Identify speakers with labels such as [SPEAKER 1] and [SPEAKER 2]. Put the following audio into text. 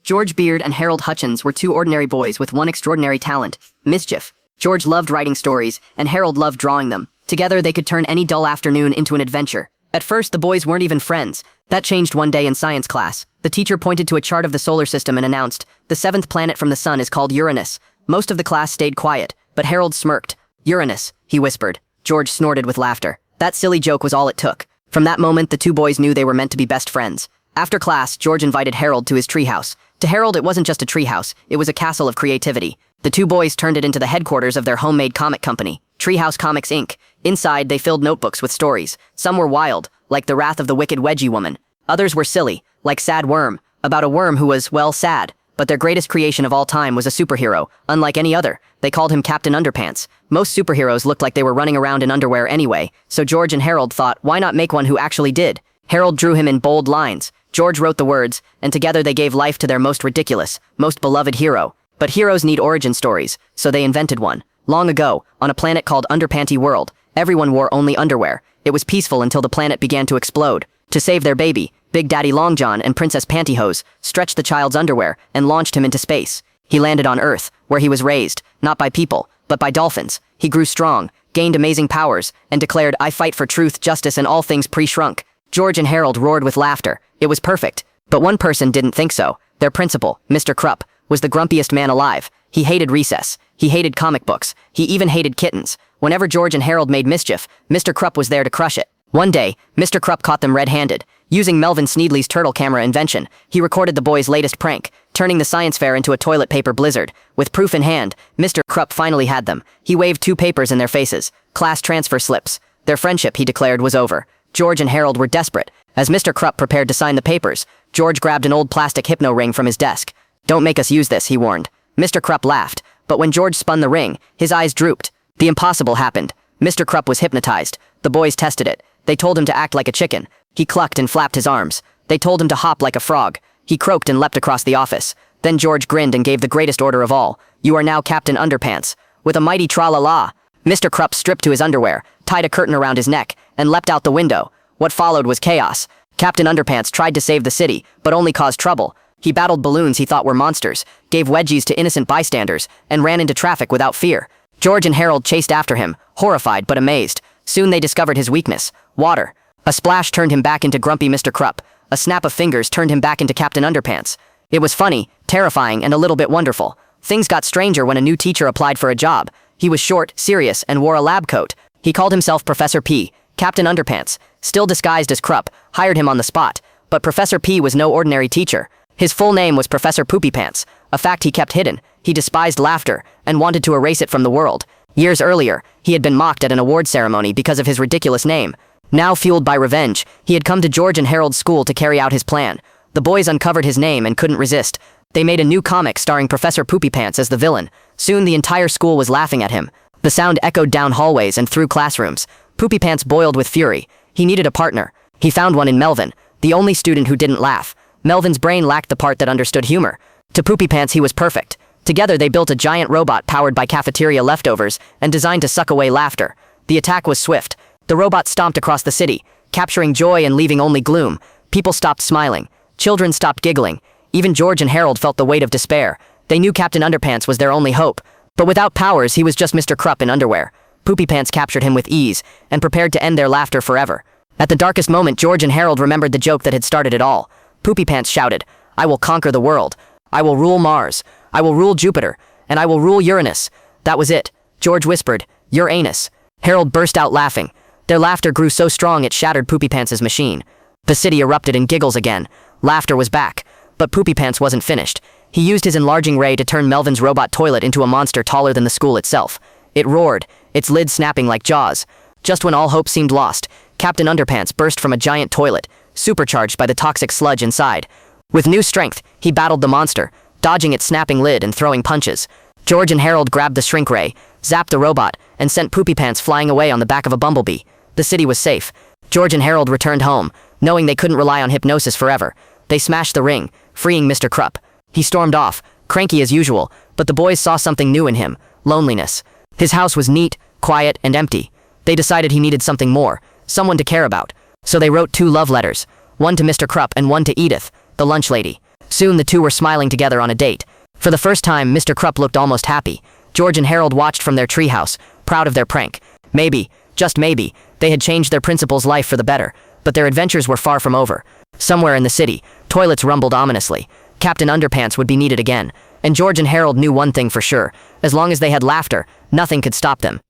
[SPEAKER 1] George Beard and Harold Hutchins were two ordinary boys with one extraordinary talent: mischief. George loved writing stories, and Harold loved drawing them. Together they could turn any dull afternoon into an adventure. At first, the boys weren't even friends. That changed one day in science class. The teacher pointed to a chart of the solar system and announced, "The seventh planet from the sun is called Uranus." Most of the class stayed quiet, but Harold smirked. "Uranus," he whispered. George snorted with laughter. That silly joke was all it took. From that moment, the two boys knew they were meant to be best friends. After class, George invited Harold to his treehouse. To Harold, it wasn't just a treehouse, it was a castle of creativity. The two boys turned it into the headquarters of their homemade comic company, Treehouse Comics Inc. Inside, they filled notebooks with stories. Some were wild, like The Wrath of the Wicked Wedgie Woman. Others were silly, like Sad Worm, about a worm who was, well, sad. But their greatest creation of all time was a superhero, unlike any other. They called him Captain Underpants. Most superheroes looked like they were running around in underwear anyway, so George and Harold thought, why not make one who actually did? Harold drew him in bold lines. George wrote the words, and together they gave life to their most ridiculous, most beloved hero. But heroes need origin stories, so they invented one. Long ago, on a planet called Underpanty World, everyone wore only underwear. It was peaceful until the planet began to explode. To save their baby, Big Daddy Long John and Princess Pantyhose stretched the child's underwear and launched him into space. He landed on Earth, where he was raised, not by people, but by dolphins. He grew strong, gained amazing powers, and declared, "I fight for truth, justice, and all things pre-shrunk." George and Harold roared with laughter. It was perfect. But one person didn't think so. Their principal, Mr. Krupp, was the grumpiest man alive. He hated recess. He hated comic books. He even hated kittens. Whenever George and Harold made mischief, Mr. Krupp was there to crush it. One day, Mr. Krupp caught them red-handed. Using Melvin Sneedley's turtle camera invention, he recorded the boys' latest prank, turning the science fair into a toilet paper blizzard. With proof in hand, Mr. Krupp finally had them. He waved two papers in their faces, class transfer slips. Their friendship, he declared, was over. George and Harold were desperate. As Mr. Krupp prepared to sign the papers, George grabbed an old plastic hypno ring from his desk. "Don't make us use this," he warned. Mr. Krupp laughed, but when George spun the ring, his eyes drooped. The impossible happened. Mr. Krupp was hypnotized. The boys tested it. They told him to act like a chicken. He clucked and flapped his arms. They told him to hop like a frog. He croaked and leapt across the office. Then George grinned and gave the greatest order of all. "You are now Captain Underpants." With a mighty tra-la-la, Mr. Krupp stripped to his underwear, tied a curtain around his neck, and leapt out the window. What followed was chaos. Captain Underpants tried to save the city, but only caused trouble. He battled balloons he thought were monsters, gave wedgies to innocent bystanders, and ran into traffic without fear. George and Harold chased after him, horrified but amazed. Soon they discovered his weakness: water. A splash turned him back into grumpy Mr. Krupp. A snap of fingers turned him back into Captain Underpants. It was funny, terrifying, and a little bit wonderful. Things got stranger when a new teacher applied for a job. He was short, serious, and wore a lab coat. He called himself Professor P. Captain Underpants, still disguised as Krupp, hired him on the spot. But Professor P was no ordinary teacher. His full name was Professor Poopy Pants, a fact he kept hidden. He despised laughter and wanted to erase it from the world. Years earlier, he had been mocked at an award ceremony because of his ridiculous name. Now, fueled by revenge, he had come to George and Harold's school to carry out his plan. The boys uncovered his name and couldn't resist. They made a new comic starring Professor Poopy Pants as the villain. Soon the entire school was laughing at him. The sound echoed down hallways and through classrooms. Poopy Pants boiled with fury. He needed a partner. He found one in Melvin, the only student who didn't laugh. Melvin's brain lacked the part that understood humor. To Poopy Pants, he was perfect. Together they built a giant robot powered by cafeteria leftovers and designed to suck away laughter. The attack was swift. The robot stomped across the city, capturing joy and leaving only gloom. People stopped smiling. Children stopped giggling. Even George and Harold felt the weight of despair. They knew Captain Underpants was their only hope. But without powers, he was just Mr. Krupp in underwear. Poopy Pants captured him with ease and prepared to end their laughter forever. At the darkest moment, George and Harold remembered the joke that had started it all. Poopy Pants shouted, "I will conquer the world. I will rule Mars. I will rule Jupiter. And I will rule Uranus." That was it. George whispered, "Your anus." Harold burst out laughing. Their laughter grew so strong it shattered Poopy Pants' machine. The city erupted in giggles again. Laughter was back. But Poopy Pants wasn't finished. He used his enlarging ray to turn Melvin's robot toilet into a monster taller than the school itself. It roared, its lid snapping like jaws. Just when all hope seemed lost, Captain Underpants burst from a giant toilet, supercharged by the toxic sludge inside. With new strength, he battled the monster, dodging its snapping lid and throwing punches. George and Harold grabbed the shrink ray, zapped the robot, and sent Poopy Pants flying away on the back of a bumblebee. The city was safe. George and Harold returned home, knowing they couldn't rely on hypnosis forever. They smashed the ring, freeing Mr. Krupp. He stormed off, cranky as usual, but the boys saw something new in him: loneliness. His house was neat, quiet, and empty. They decided he needed something more, someone to care about. So they wrote 2 love letters, one to Mr. Krupp and one to Edith, the lunch lady. Soon the two were smiling together on a date. For the first time, Mr. Krupp looked almost happy. George and Harold watched from their treehouse, proud of their prank. Maybe, just maybe, they had changed their principal's life for the better, but their adventures were far from over. Somewhere in the city, toilets rumbled ominously. Captain Underpants would be needed again. And George and Harold knew one thing for sure. As long as they had laughter, nothing could stop them.